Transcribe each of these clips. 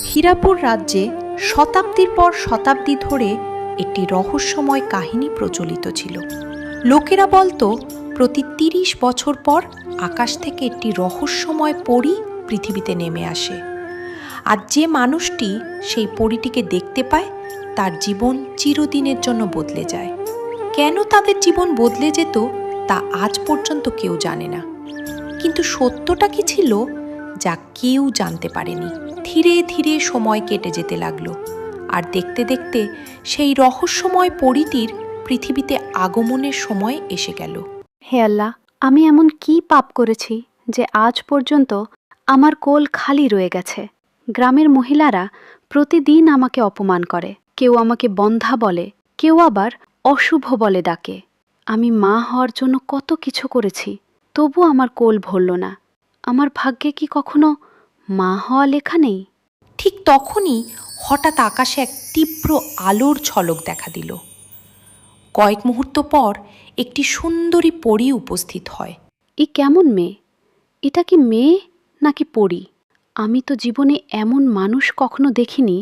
হীরাপুর রাজ্যে শতাব্দীর পর শতাব্দী ধরে একটি রহস্যময় কাহিনী প্রচলিত ছিল। লোকেরা বলতো প্রতি ৩০ বছর পর আকাশ থেকে একটি রহস্যময় পরী পৃথিবীতে নেমে আসে, আর যে মানুষটি সেই পরীটিকে দেখতে পায় তার জীবন চিরদিনের জন্য বদলে যায়। কেন তাদের জীবন বদলে যেত তা আজ পর্যন্ত কেউ জানে না, কিন্তু সত্যটা কি ছিল যা কেউ জানতে পারেনি। ধীরে ধীরে সময় কেটে যেতে লাগলো, আর দেখতে দেখতে সেই রহস্যময় পরীটির পৃথিবীতে আগমনের সময় এসে গেল। হে আল্লাহ, আমি এমন কি পাপ করেছি যে আজ পর্যন্ত আমার কোল খালি রয়ে গেছে? গ্রামের মহিলারা প্রতিদিন আমাকে অপমান করে, কেউ আমাকে বন্ধা বলে, কেউ আবার অশুভ বলে ডাকে। আমি মা হওয়ার জন্য কত কিছু করেছি, তবু আমার কোল ভরল না। আমার ভাগ্যে কি কখনো মা হওয়া লেখা নেই? ঠিক তখনই হঠাৎ আকাশে এক তীব্র আলোর ঝলক দেখা দিল। কয়েক মুহূর্ত পর একটি সুন্দরী পরী উপস্থিত হয়। এ কেমন মেয়ে? এটা কি মেয়ে নাকি পরী? আমি তো জীবনে এমন মানুষ কখনো দেখিনি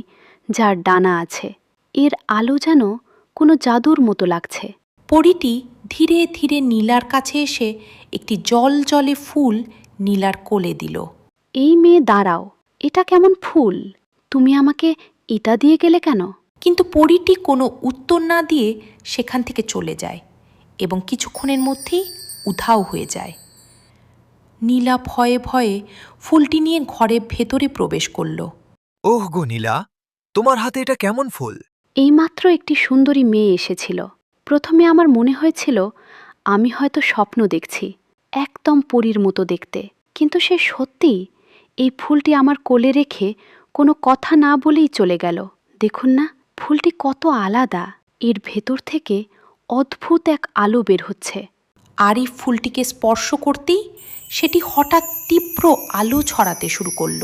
যার ডানা আছে। এর আলো যেন কোনো জাদুর মতো লাগছে। পরীটি ধীরে ধীরে নীলার কাছে এসে একটি জলজলে ফুল নীলার কোলে দিল। এই মেয়ে, দাঁড়াও, এটা কেমন ফুল? তুমি আমাকে এটা দিয়ে গেলে কেন? কিন্তু পরীটি কোনো উত্তর না দিয়ে সেখান থেকে চলে যায় এবং কিছুক্ষণের মধ্যেই উধাও হয়ে যায়। নীলা ভয়ে ভয়ে ফুলটি নিয়ে ঘরের ভেতরে প্রবেশ করল। ওহ গো নীলা, তোমার হাতে এটা কেমন ফুল? এইমাত্র একটি সুন্দরী মেয়ে এসেছিল। প্রথমে আমার মনে হয়েছিল আমি হয়তো স্বপ্ন দেখছি, একদম পরীর মতো দেখতে। কিন্তু সে সত্যিই এই ফুলটি আমার কোলে রেখে কোনো কথা না বলেই চলে গেল। দেখুন না, ফুলটি কত আলাদা। এর ভেতর থেকে অদ্ভুত এক আলো বের হচ্ছে। আরিফ ফুলটিকে স্পর্শ করতেই সেটি হঠাৎ তীব্র আলো ছড়াতে শুরু করল।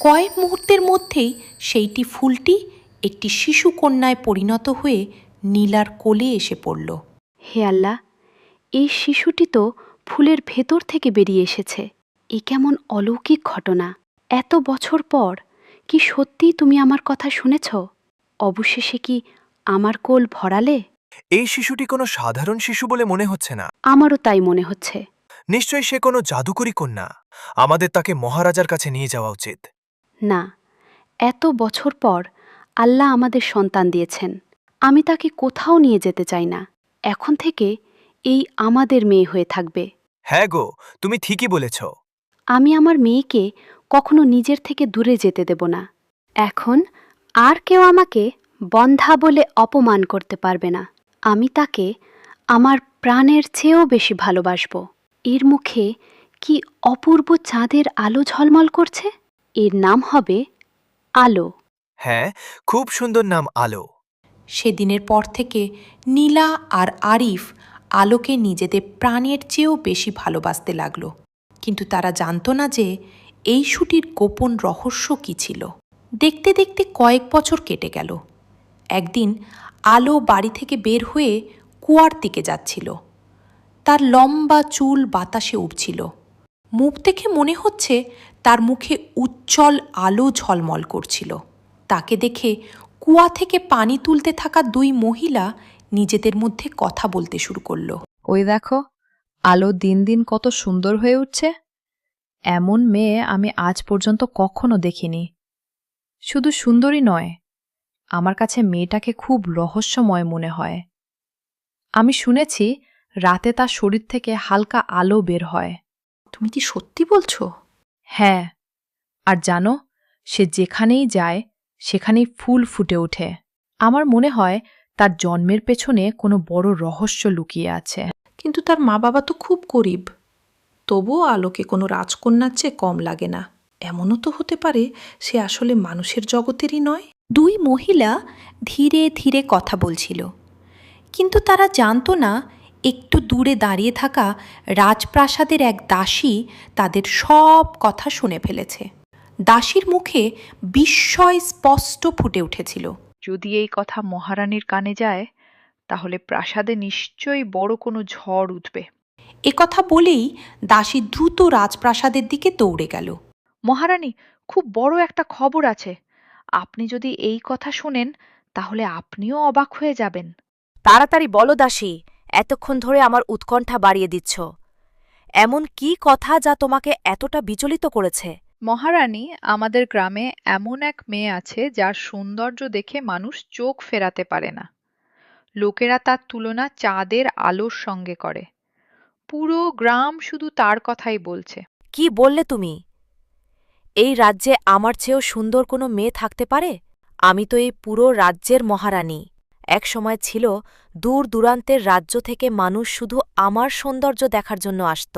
কয়েক মুহূর্তের মধ্যেই সেইটি ফুলটি একটি শিশু কন্যায় পরিণত হয়ে নীলার কোলে এসে পড়ল। হে আল্লাহ, এই শিশুটি তো ফুলের ভেতর থেকে বেরিয়ে এসেছে। এ কেমন অলৌকিক ঘটনা! এত বছর পর কি সত্যিই তুমি আমার কথা শুনেছ? অবশেষে কি আমার কোল ভরালে? এই শিশুটি কোনো সাধারণ শিশু বলে মনে হচ্ছে না। আমারও তাই মনে হচ্ছে। নিশ্চয়ই সে কোনো জাদুকরী কন্যা। আমাদের তাকে মহারাজার কাছে নিয়ে যাওয়া উচিত। না, এত বছর পর আল্লাহ আমাদের সন্তান দিয়েছেন। আমি তাকে কোথাও নিয়ে যেতে চাই না। এখন থেকে এই আমাদের মেয়ে হয়ে থাকবে। হ্যাঁ গো, তুমি ঠিকই বলেছ। আমি আমার মেয়েকে কখনো নিজের থেকে দূরে যেতে দেব না। এখন আর কেউ আমাকে বন্ধা বলে অপমান করতে পারবে না। আমি তাকে আমার প্রাণের চেয়েও বেশি ভালোবাসব। এর মুখে কি অপূর্ব চাঁদের আলো ঝলমল করছে। এর নাম হবে আলো। হ্যাঁ, খুব সুন্দর নাম, আলো। সেদিনের পর থেকে নীলা আর আরিফ আলোকে নিজেদের প্রাণের চেয়েও বেশি ভালোবাসতে লাগলো। কিন্তু তারা জানতো না যে এই শুটির গোপন রহস্য কী ছিল। দেখতে দেখতে কয়েক বছর কেটে গেল। একদিন আলো বাড়ি থেকে বের হয়ে কুয়ার দিকে যাচ্ছিল। তার লম্বা চুল বাতাসে উড়ছিল। মুখ দেখে মনে হচ্ছে তার মুখে উজ্জ্বল আলো ঝলমল করছিল। তাকে দেখে কুয়া থেকে পানি তুলতে থাকা দুই মহিলা নিজেদের মধ্যে কথা বলতে শুরু করলো। ওই দেখো, আলো দিন দিন কত সুন্দর হয়ে উঠছে। এমন মেয়ে আমি আজ পর্যন্ত কখনো দেখিনি। শুধু সুন্দরী নয়, আমার কাছে মেয়েটাকে খুব রহস্যময় মনে হয়। আমি শুনেছি রাতে তার শরীর থেকে হালকা আলো বের হয়। তুমি কি সত্যি বলছো? হ্যাঁ, আর জানো, সে যেখানেই যায় সেখানেই ফুল ফুটে ওঠে। আমার মনে হয় তার জন্মের পেছনে কোনো বড় রহস্য লুকিয়ে আছে। কিন্তু তার মা বাবা তো খুব গরিব। তবুও আলোকে কোনো রাজকন্যার চেয়ে কম লাগে না। এমনও তো হতে পারে সে আসলে মানুষের জগতেরই নয়। দুই মহিলা ধীরে ধীরে কথা বলছিল, কিন্তু তারা জানতো না একটু দূরে দাঁড়িয়ে থাকা রাজপ্রাসাদের এক দাসী তাদের সব কথা শুনে ফেলেছে। দাসীর মুখে বিস্ময় স্পষ্ট ফুটে উঠেছিল। যদি এই কথা মহারানীর কানে যায়, তাহলে প্রাসাদে নিশ্চয়ই বড় কোনো ঝড় উঠবে। কথা বলেই দাসী দ্রুত রাজপ্রাসাদের দিকে দৌড়ে গেল। মহারানী, খুব বড় একটা খবর আছে। আপনি যদি এই কথা শোনেন তাহলে আপনিও অবাক হয়ে যাবেন। তাড়াতাড়ি বলো দাসী, এতক্ষণ ধরে আমার উৎকণ্ঠা বাড়িয়ে দিচ্ছ। এমন কি কথা যা তোমাকে এতটা বিচলিত করেছে? মহারানী, আমাদের গ্রামে এমন এক মেয়ে আছে যার সৌন্দর্য দেখে মানুষ চোখ ফেরাতে পারে না। লোকেরা তার তুলনা চাঁদের আলোর সঙ্গে করে। পুরো গ্রাম শুধু তার কথাই বলছে। কি বললে তুমি? এই রাজ্যে আমার চেয়েও সুন্দর কোনো মেয়ে থাকতে পারে? আমি তো এই পুরো রাজ্যের মহারানী। এক সময় ছিল দূর দূরান্তের রাজ্য থেকে মানুষ শুধু আমার সৌন্দর্য দেখার জন্য আসত,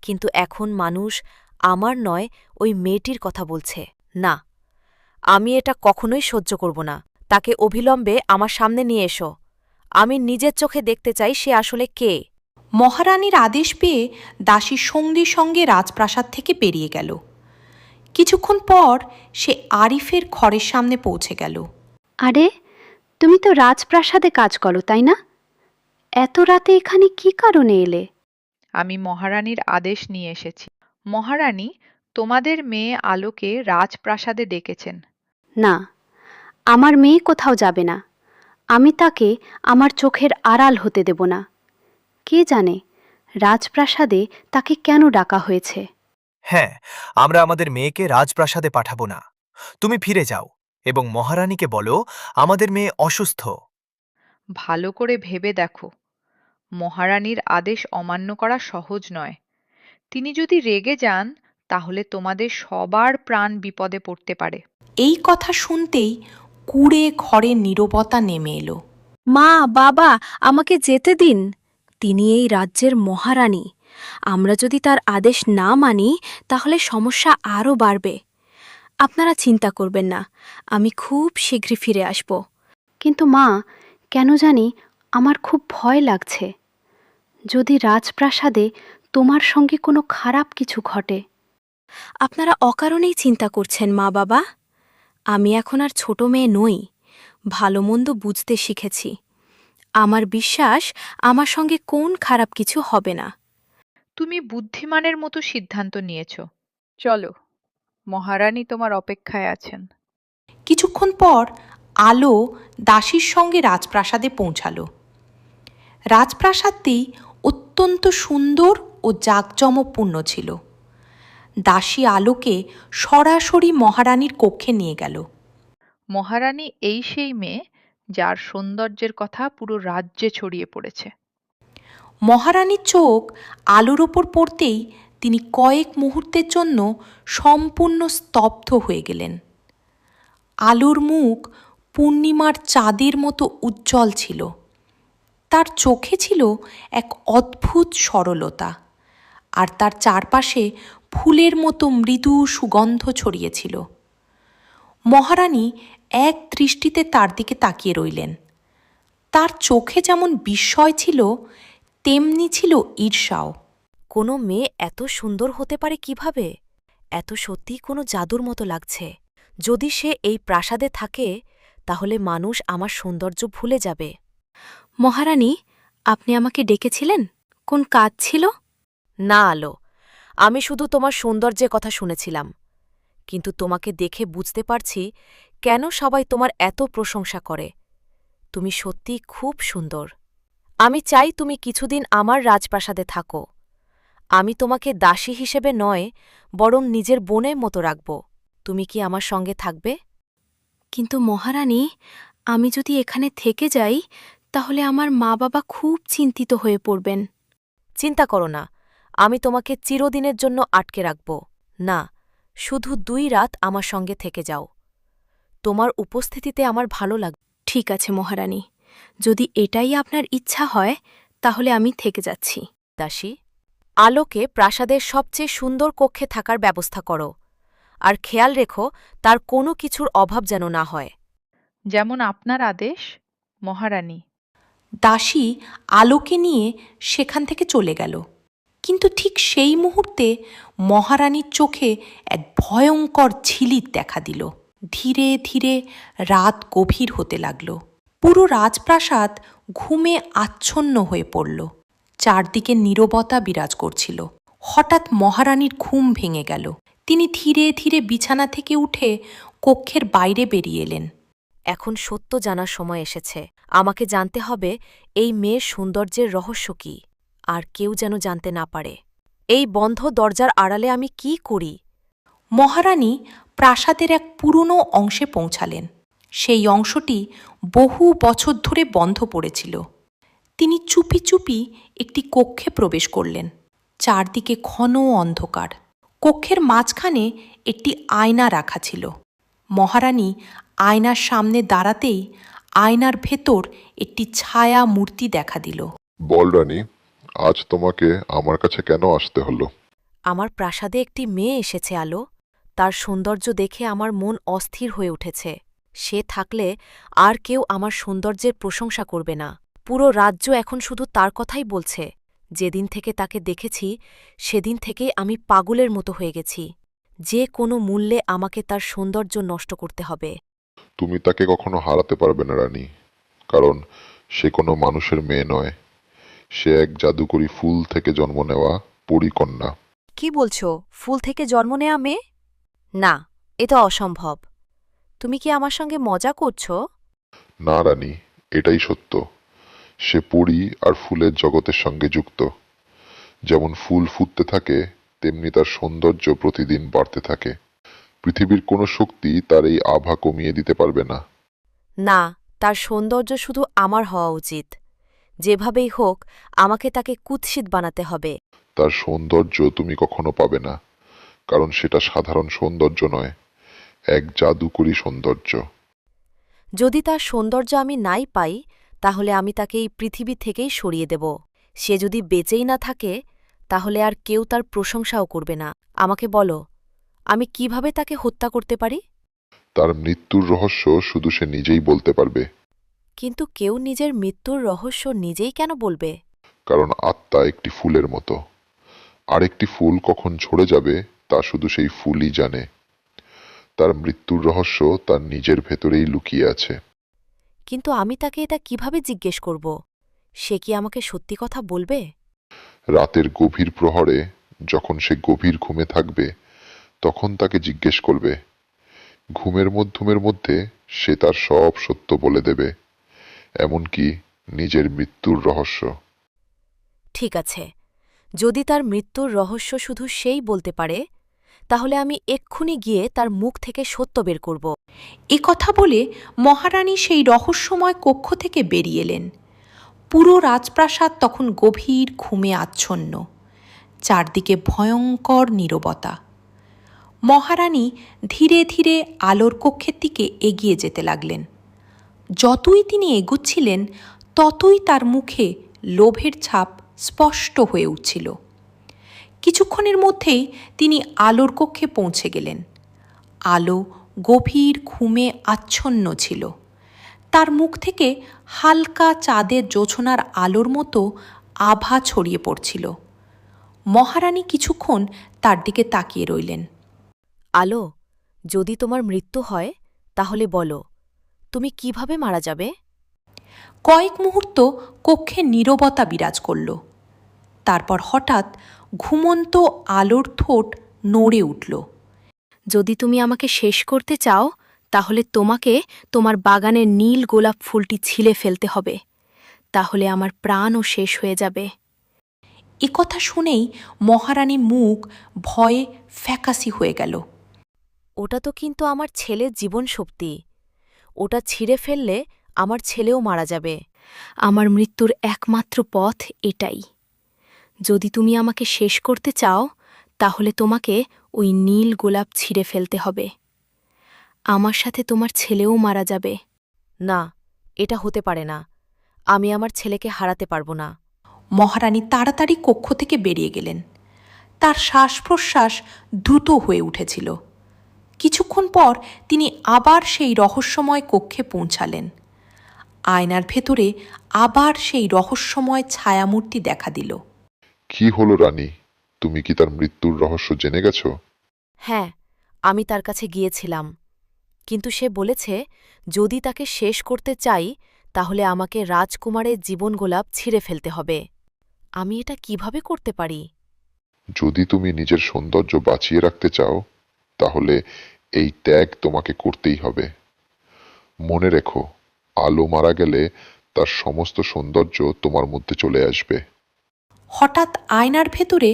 কিন্তু এখন মানুষ আমার নয়, ওই মেয়েটির কথা বলছে। না, আমি এটা কখনোই সহ্য করব না। তাকে অবিলম্বে আমার সামনে নিয়ে এসো। আমি নিজের চোখে দেখতে চাই সে আসলে কে। মহারানীর আদেশ পেয়ে দাসী সঙ্গে সঙ্গে রাজপ্রাসাদ থেকে বেরিয়ে গেল। কিছুক্ষণ পর সে আরিফের ঘরের সামনে পৌঁছে গেল। আরে, তুমি তো রাজপ্রাসাদে কাজ করো, তাই না? এত রাতে এখানে কি কারণে এলে? আমি মহারানীর আদেশ নিয়ে এসেছি। মহারানী, তোমাদের মেয়ে আলোকে রাজপ্রাসাদে ডেকেছেন। না, আমার মেয়ে কোথাও যাবে না। আমি তাকে আমার চোখের আড়াল হতে দেব না। কে জানে রাজপ্রাসাদে তাকে কেন ডাকা হয়েছে। হ্যাঁ, আমরা আমাদের মেয়েকে রাজপ্রাসাদে পাঠাবো না। তুমি ফিরে যাও এবং মহারানীকে বলো আমাদের মেয়ে অসুস্থ। ভালো করে ভেবে দেখো, মহারানীর আদেশ অমান্য করা সহজ নয়। তিনি যদি রেগে যান তাহলে তোমাদের সবার প্রাণ বিপদে পড়তে পারে। এই কথা শুনতেই কুঁড়ে ঘরে নীরবতা নেমে এলো। মা, বাবা, আমাকে যেতে দিন। তিনি এই রাজ্যের মহারানী। আমরা যদি তার আদেশ না মানি তাহলে সমস্যা আরও বাড়বে। আপনারা চিন্তা করবেন না, আমি খুব শীঘ্রই ফিরে আসব। কিন্তু মা, কেন জানি আমার খুব ভয় লাগছে। যদি রাজপ্রাসাদে তোমার সঙ্গে কোনো খারাপ কিছু ঘটে। আপনারা অকারণেই চিন্তা করছেন মা বাবা। আমি এখন আর ছোট মেয়ে নই, ভালো মন্দ বুঝতে শিখেছি। আমার বিশ্বাস আমার সঙ্গে কোন খারাপ কিছু হবে না। তুমি বুদ্ধিমানের মতো সিদ্ধান্ত নিয়েছ। চলো, মহারানী তোমার অপেক্ষায় আছেন। কিছুক্ষণ পর আলো দাসীর সঙ্গে রাজপ্রাসাদে পৌঁছালো। রাজপ্রাসাদটি অত্যন্ত সুন্দর ও জাঁকজমকপূর্ণ ছিল। দাসী আলোকে সরাসরি মহারানীর কক্ষে নিয়ে গেল। মহারানী এই সেই মেয়ে যার সৌন্দর্যের কথা পুরো রাজ্যে ছড়িয়ে পড়েছে। মহারানীর চোখ আলোর ওপর পড়তেই তিনি কয়েক মুহূর্তের জন্য সম্পূর্ণ স্তব্ধ হয়ে গেলেন। আলোর মুখ পূর্ণিমার চাঁদের মতো উজ্জ্বল ছিল। তার চোখে ছিল এক অদ্ভুত সরলতা, আর তার চারপাশে ফুলের মতো মৃদু সুগন্ধ ছড়িয়েছিল। মহারানী এক দৃষ্টিতে তার দিকে তাকিয়ে রইলেন। তার চোখে যেমন বিস্ময় ছিল, তেমনি ছিল ঈর্ষাও। কোনো মেয়ে এত সুন্দর হতে পারে কিভাবে? এত সত্যিই কোনো জাদুর মতো লাগছে। যদি সে এই প্রাসাদে থাকে তাহলে মানুষ আমার সৌন্দর্য ভুলে যাবে। মহারানী, আপনি আমাকে ডেকেছিলেন? কোন কাজ ছিল? না আলো, আমি শুধু তোমার সৌন্দর্যের কথা শুনেছিলাম, কিন্তু তোমাকে দেখে বুঝতে পারছি কেন সবাই তোমার এত প্রশংসা করে। তুমি সত্যিই খুব সুন্দর। আমি চাই তুমি কিছুদিন আমার রাজপ্রাসাদে থাকো। আমি তোমাকে দাসী হিসেবে নয়, বরং নিজের বোনের মতো রাখব। তুমি কি আমার সঙ্গে থাকবে? কিন্তু মহারানী, আমি যদি এখানে থেকে যাই তাহলে আমার মা বাবা খুব চিন্তিত হয়ে পড়বেন। চিন্তা করো না, আমি তোমাকে চিরদিনের জন্য আটকে রাখব না। শুধু 2 রাত আমার সঙ্গে থেকে যাও। তোমার উপস্থিতিতে আমার ভালো লাগবে। ঠিক আছে মহারানী, যদি এটাই আপনার ইচ্ছা হয় তাহলে আমি থেকে যাচ্ছি। দাসী, আলোকে প্রাসাদের সবচেয়ে সুন্দর কক্ষে থাকার ব্যবস্থা করো, আর খেয়াল রেখো তার কোনো কিছুর অভাব যেন না হয়। যেমন আপনার আদেশ, মহারানী। দাসী আলোকে নিয়ে সেখান থেকে চলে গেল। কিন্তু ঠিক সেই মুহূর্তে মহারানীর চোখে এক ভয়ঙ্কর ঝিলিক দেখা দিল। ধীরে ধীরে রাত গভীর হতে লাগল। পুরো রাজপ্রাসাদ ঘুমে আচ্ছন্ন হয়ে পড়ল। চারদিকে নীরবতা বিরাজ করছিল। হঠাৎ মহারানীর ঘুম ভেঙে গেল। তিনি ধীরে ধীরে বিছানা থেকে উঠে কক্ষের বাইরে বেরিয়ে এলেন। এখন সত্য জানার সময় এসেছে। আমাকে জানতে হবে এই মেয়ের সৌন্দর্যের রহস্য কি, আর কেউ যেন জানতে না পারে। এই বন্ধ দরজার আড়ালে আমি কি করি? মহারানী প্রাসাদের এক পুরনো অংশে পৌঁছালেন। সেই অংশটি বহু বছর ধরে বন্ধ পড়েছিল। তিনি চুপি চুপি একটি কক্ষে প্রবেশ করলেন। চারদিকে ঘন অন্ধকার। কক্ষের মাঝখানে একটি আয়না রাখা ছিল। মহারানী আয়নার সামনে দাঁড়াতেই আয়নার ভেতর একটি ছায়া মূর্তি দেখা দিল। বল রানী, আজ তোমাকে আমার কাছে কেন আসতে হলো? আমার প্রাসাদে একটি মেয়ে এসেছে আলো। তার সৌন্দর্য দেখে আমার মন অস্থির হয়ে উঠেছে। সে থাকলে আর কেউ আমার সৌন্দর্যের প্রশংসা করবে না। পুরো রাজ্য এখন শুধু তার কথাই বলছে। যেদিন থেকে তাকে দেখেছি সেদিন থেকেই আমি পাগলের মতো হয়ে গেছি। যে কোনো মূল্যে আমাকে তার সৌন্দর্য নষ্ট করতে হবে। তুমি তাকে কখনো হারাতে পারবে না রানী, কারণ সে কোনো মানুষের মেয়ে নয়। সে এক জাদুকরী ফুল থেকে জন্ম নেওয়া পরীকন্যা। কি বলছো? ফুল থেকে জন্ম নেয়া মেয়ে? না, এটা অসম্ভব। তুমি কি আমার সঙ্গে মজা করছো? না রানী, এটাই সত্য। সে পরী আর ফুলের জগতের সঙ্গে যুক্ত। যেমন ফুল ফুটতে থাকে, তেমনি তার সৌন্দর্য প্রতিদিন বাড়তে থাকে। পৃথিবীর কোনো শক্তি তার এই আভা কমিয়ে দিতে পারবে না। না, তার সৌন্দর্য শুধু আমার হওয়া উচিত। যেভাবেই হোক আমাকে তাকে কুৎসিত বানাতে হবে। তার সৌন্দর্য তুমি কখনো পাবে না, কারণ সেটা সাধারণ সৌন্দর্য নয়, এক জাদুকরী সৌন্দর্য। যদি তার সৌন্দর্য আমি নাই পাই, তাহলে আমি তাকে এই পৃথিবী থেকেই সরিয়ে দেব। সে যদি বেঁচেই না থাকে, তাহলে আর কেউ তার প্রশংসাও করবে না। আমাকে বলো, আমি কিভাবে তাকে হত্যা করতে পারি? তার মৃত্যুর রহস্য শুধু সে নিজেই বলতে পারবে। কিন্তু কেউ নিজের মৃত্যুর রহস্য নিজেই কেন বলবে? কারণ আত্মা একটি ফুলের মতো। আরেকটি ফুল কখন ঝরে যাবে তা শুধু সেই ফুলই জানে। তার মৃত্যুর রহস্য তার নিজের ভেতরেই লুকিয়ে আছে। কিন্তু আমি তাকে এটা কিভাবে জিজ্ঞেস করব? সে কি আমাকে সত্যি কথা বলবে? রাতের গভীর প্রহরে, যখন সে গভীর ঘুমে থাকবে, তখন তাকে জিজ্ঞেস করবে। ঘুমের মধ্যমের মধ্যে সে তার সব সত্য বলে দেবে, এমনকি নিজের মৃত্যুর রহস্য। ঠিক আছে, যদি তার মৃত্যুর রহস্য শুধু সেই বলতে পারে, তাহলে আমি এক্ষুনি গিয়ে তার মুখ থেকে সত্য বের করব। এ কথা বলে মহারানী সেই রহস্যময় কক্ষ থেকে বেরিয়ে এলেন। পুরো রাজপ্রাসাদ তখন গভীর ঘুমে আচ্ছন্ন। চারদিকে ভয়ঙ্কর নীরবতা। মহারানী ধীরে ধীরে আলোর কক্ষের দিকে এগিয়ে যেতে লাগলেন। যতই তিনি এগুচ্ছিলেন, ততই তার মুখে লোভের ছাপ স্পষ্ট হয়ে উঠছিল। কিছুক্ষণের মধ্যেই তিনি আলোর কক্ষে পৌঁছে গেলেন। আলো গভীর ঘুমে আচ্ছন্ন ছিল। তার মুখ থেকে হালকা চাঁদের জোছনার আলোর মতো আভা ছড়িয়ে পড়ছিল। মহারানী কিছুক্ষণ তার দিকে তাকিয়ে রইলেন। আলো, যদি তোমার মৃত্যু হয়, তাহলে বলো, তুমি কিভাবে মারা যাবে? কয়েক মুহূর্ত কক্ষে নীরবতা বিরাজ করল। তারপর হঠাৎ ঘুমন্ত আলোর ঠোঁট নড়ে উঠল। যদি তুমি আমাকে শেষ করতে চাও, তাহলে তোমাকে তোমার বাগানের নীল গোলাপ ফুলটি ছিলে ফেলতে হবে। তাহলে আমার প্রাণও শেষ হয়ে যাবে। এ কথা শুনেই মহারানী মুখ ভয়ে ফ্যাকাশি হয়ে গেল। ওটা তো কিন্তু আমার ছেলের জীবন শক্তি। ওটা ছিঁড়ে ফেললে আমার ছেলেও মারা যাবে। আমার মৃত্যুর একমাত্র পথ এটাই। যদি তুমি আমাকে শেষ করতে চাও, তাহলে তোমাকে ওই নীল গোলাপ ছিঁড়ে ফেলতে হবে। আমার সাথে তোমার ছেলেও মারা যাবে। না, এটা হতে পারে না। আমি আমার ছেলেকে হারাতে পারব না। মহারানী তাড়াতাড়ি কক্ষ থেকে বেরিয়ে গেলেন। তার শ্বাস প্রশ্বাস দ্রুত হয়ে উঠেছিল। কিছুক্ষণ পর তিনি আবার সেই রহস্যময় কক্ষে পৌঁছালেন। আয়নার ভেতরে আবার সেই রহস্যময় ছায়ামূর্তি দেখা দিল। কি হলো রানী, তুমি কি তার মৃত্যুর রহস্য জেনে গেছো? হ্যাঁ, আমি তার কাছে গিয়েছিলাম। কিন্তু সে বলেছে, যদি তাকে শেষ করতে চাই, তাহলে আমাকে রাজকুমারের জীবন গোলাপ ছিঁড়ে ফেলতে হবে। আমি এটা কিভাবে করতে পারি? যদি তুমি নিজের সৌন্দর্য বাঁচিয়ে রাখতে চাও, তাহলে এই ত্যাগ তোমাকে করতেই হবে। মনে রেখো, আলো মারা গেলে তার সমস্ত সৌন্দর্য তোমার মধ্যে চলে আসবে। হঠাৎ আয়নার ভেতরে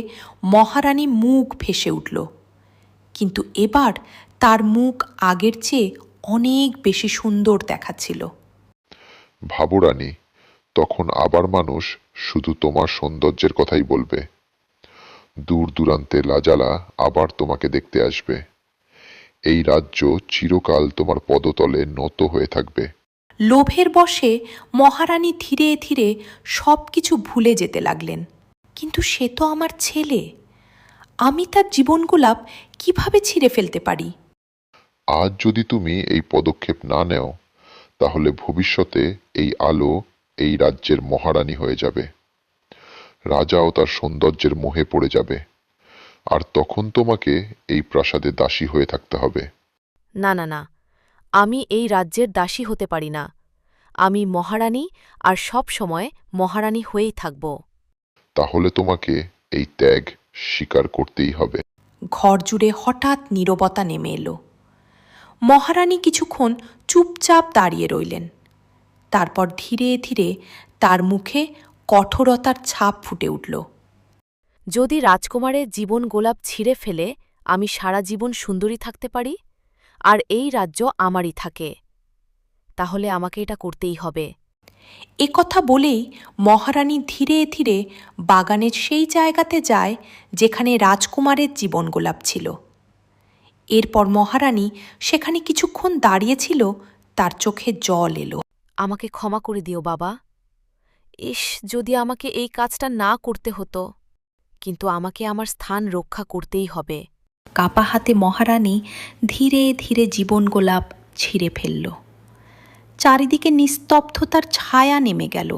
মহারানী মুখ ভেসে উঠল, কিন্তু এবার তার মুখ আগের চেয়ে অনেক বেশি সুন্দর দেখাচ্ছিল। ভাবো রানী, তখন আবার মানুষ শুধু তোমার সৌন্দর্যের কথাই বলবে। দূর দূরান্তে লাজালা আবার তোমাকে দেখতে আসবে। এই রাজ্য চিরকাল তোমার পদতলে নত হয়ে থাকবে। লোভের বশে মহারানী ধীরে ধীরে সব কিছু ভুলে যেতে লাগলেন। কিন্তু সে তো আমার ছেলে, আমি তার জীবনগোলাপ কিভাবে ছিঁড়ে ফেলতে পারি? আজ যদি তুমি এই পদক্ষেপ না নেও, তাহলে ভবিষ্যতে এই আলো এই রাজ্যের মহারানী হয়ে যাবে। রাজাও তার সৌন্দর্যের মোহে পড়ে যাবে, আর তখন তোমাকে এই প্রাসাদে দাসী হয়ে থাকতে হবে। না না না, আমি এই রাজ্যের দাসী হতে পারি না। আমি মহারানী, আর সব সময় মহারানী হয়েই থাকব। তাহলে তোমাকে এই ত্যাগ স্বীকার করতেই হবে। ঘর জুড়ে হঠাৎ নীরবতা নেমে এলো। মহারানী কিছুক্ষণ চুপচাপ দাঁড়িয়ে রইলেন। তারপর ধীরে ধীরে তার মুখে কঠোরতার ছাপ ফুটে উঠল। যদি রাজকুমারের জীবন গোলাপ ছিঁড়ে ফেলে আমি সারা জীবন সুন্দরী থাকতে পারি, আর এই রাজ্য আমারই থাকে, তাহলে আমাকে এটা করতেই হবে। এ কথা বলেই মহারানী ধীরে ধীরে বাগানের সেই জায়গাতে যায় যেখানে রাজকুমারের জীবন গোলাপ ছিল। এরপর মহারানী সেখানে কিছুক্ষণ দাঁড়িয়েছিল, তার চোখে জল এলো। আমাকে ক্ষমা করে দিও বাবা। ইস, যদি আমাকে এই কাজটা না করতে হতো, কিন্তু আমাকে আমার স্থান রক্ষা করতেই হবে। কাপা হাতে মহারানী ধীরে ধীরে জীবন গোলাপ ছিঁড়ে ফেলল। চারিদিকে নিস্তব্ধতার ছায়া নেমে গেল।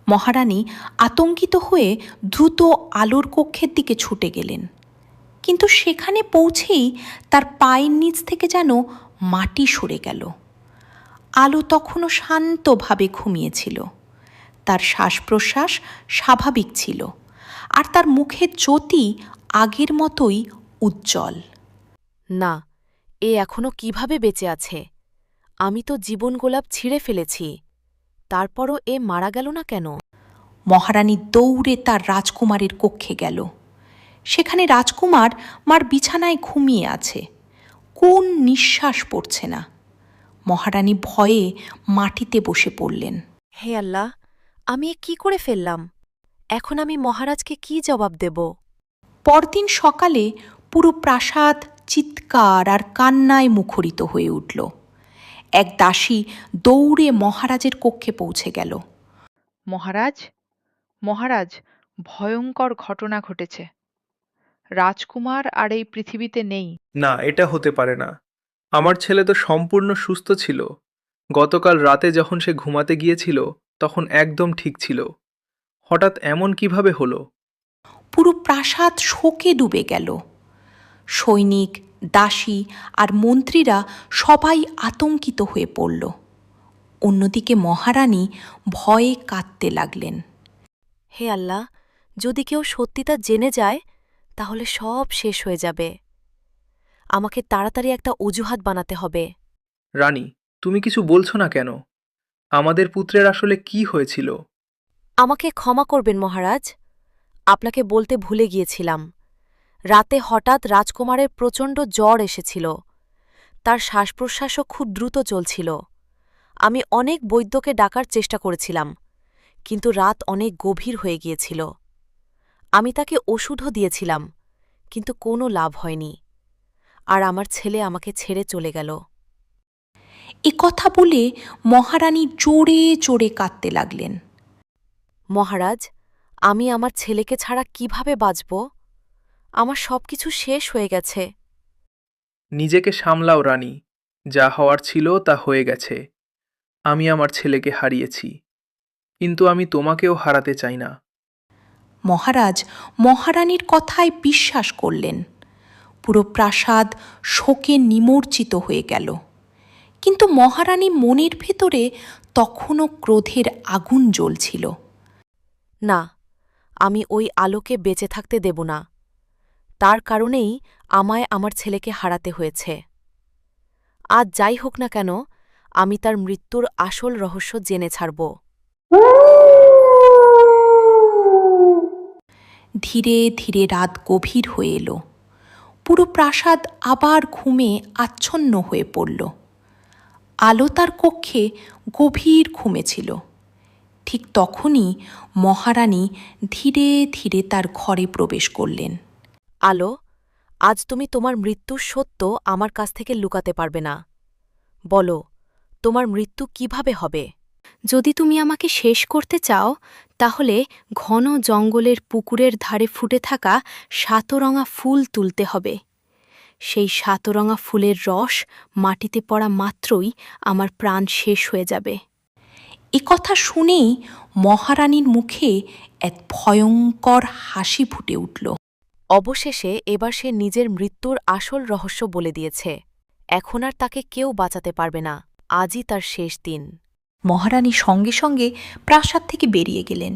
মহারানী আতঙ্কিত হয়ে দ্রুত আলোর কক্ষের দিকে ছুটে গেলেন, কিন্তু সেখানে পৌঁছেই তার পায়ের নিচ থেকে যেন মাটি সরে গেল। আলো তখনও শান্তভাবে ঘুমিয়েছিল। তার শ্বাস প্রশ্বাস স্বাভাবিক ছিল, আর তার মুখের জ্যোতি আগের মতোই উজ্জ্বল। না, এ এখনো কিভাবে বেঁচে আছে? আমি তো জীবন গোলাপ ছিঁড়ে ফেলেছি, তারপরও এ মারা গেল না কেন? মহারানী দৌড়ে তার রাজকুমারের কক্ষে গেল। সেখানে রাজকুমার মার বিছানায় ঘুমিয়ে আছে, কোন নিঃশ্বাস পড়ছে না। মহারানী ভয়ে মাটিতে বসে পড়লেন। হে আল্লাহ, আমি এ কি করে ফেললাম? এখন আমি মহারাজকে কি জবাব দেব? পরদিন সকালে পুরো প্রাসাদ চিৎকার আর কান্নায় মুখরিত হয়ে উঠল। এক দাসী দৌড়ে মহারাজের কক্ষে পৌঁছে গেল। মহারাজ, মহারাজ, ভয়ঙ্কর ঘটনা ঘটেছে। রাজকুমার আর এই পৃথিবীতে নেই। না, এটা হতে পারে না। আমার ছেলে তো সম্পূর্ণ সুস্থ ছিল। গতকাল রাতে যখন সে ঘুমাতে গিয়েছিল তখন একদম ঠিক ছিল। হঠাৎ এমন কিভাবে হলো? পুরো প্রাসাদ শোকে ডুবে গেল। সৈনিক, দাসী আর মন্ত্রীরা সবাই আতঙ্কিত হয়ে পড়ল। অন্যদিকে মহারানী ভয়ে কাঁদতে লাগলেন। হে আল্লাহ, যদি কেউ সত্যি তা জেনে যায় তাহলে সব শেষ হয়ে যাবে। আমাকে তাড়াতাড়ি একটা অজুহাত বানাতে হবে। রানী, তুমি কিছু বলছো না কেন? আমাদের পুত্রের আসলে কি হয়েছিল? আমাকে ক্ষমা করবেন মহারাজ, আপনাকে বলতে ভুলে গিয়েছিলাম। রাতে হঠাৎ রাজকুমারের প্রচণ্ড জ্বর এসেছিল। তার শ্বাস প্রশ্বাসও খুব দ্রুত চলছিল। আমি অনেক বৈদ্যকে ডাকার চেষ্টা করেছিলাম, কিন্তু রাত অনেক গভীর হয়ে গিয়েছিল। আমি তাকে ওষুধও দিয়েছিলাম, কিন্তু কোনো লাভ হয়নি, আর আমার ছেলে আমাকে ছেড়ে চলে গেল। এ কথা বলে মহারানী জোরে জোরে কাঁদতে লাগলেন। মহারাজ, আমি আমার ছেলেকে ছাড়া কিভাবে বাঁচব? আমার সবকিছু শেষ হয়ে গেছে। নিজেকে সামলাও রানী, যা হওয়ার ছিল তা হয়ে গেছে। আমি আমার ছেলেকে হারিয়েছি, কিন্তু আমি তোমাকেও হারাতে চাই না। মহারাজ মহারানীর কথায় বিশ্বাস করলেন। পুরো প্রাসাদ শোকে নিমজ্জিত হয়ে গেল, কিন্তু মহারানী মনের ভেতরে তখনও ক্রোধের আগুন জ্বলছিল। না, আমি ওই আলোকে বেঁচে থাকতে দেব না। তার কারণেই আমায় আমার ছেলেকে হারাতে হয়েছে। আজ যাই হোক না কেন, আমি তার মৃত্যুর আসল রহস্য জেনে ছাড়ব। ধীরে ধীরে রাত গভীর হয়ে এলো। পুরো প্রাসাদ আবার ঘুমে আচ্ছন্ন হয়ে পড়ল। আলো তার কক্ষে গভীর ঘুমে ছিল। ঠিক তখনই মহারানী ধীরে ধীরে তার ঘরে প্রবেশ করলেন। আলো, আজ তুমি তোমার মৃত্যুর সত্য আমার কাছ থেকে লুকাতে পারবে না। বলো, তোমার মৃত্যু কিভাবে হবে? যদি তুমি আমাকে শেষ করতে চাও তাহলে ঘন জঙ্গলের পুকুরের ধারে ফুটে থাকা সাতরঙা ফুল তুলতে হবে। সেই সাতরঙা ফুলের রস মাটিতে পড়া মাত্রই আমার প্রাণ শেষ হয়ে যাবে। এ কথা শুনেই মহারানীর মুখে এক ভয়ঙ্কর হাসি ফুটে উঠল। অবশেষে এবার সে নিজের মৃত্যুর আসল রহস্য বলে দিয়েছে। এখন আর তাকে কেউ বাঁচাতে পারবে না। আজই তার শেষ দিন। মহারানী সঙ্গে সঙ্গে প্রাসাদ থেকে বেরিয়ে গেলেন।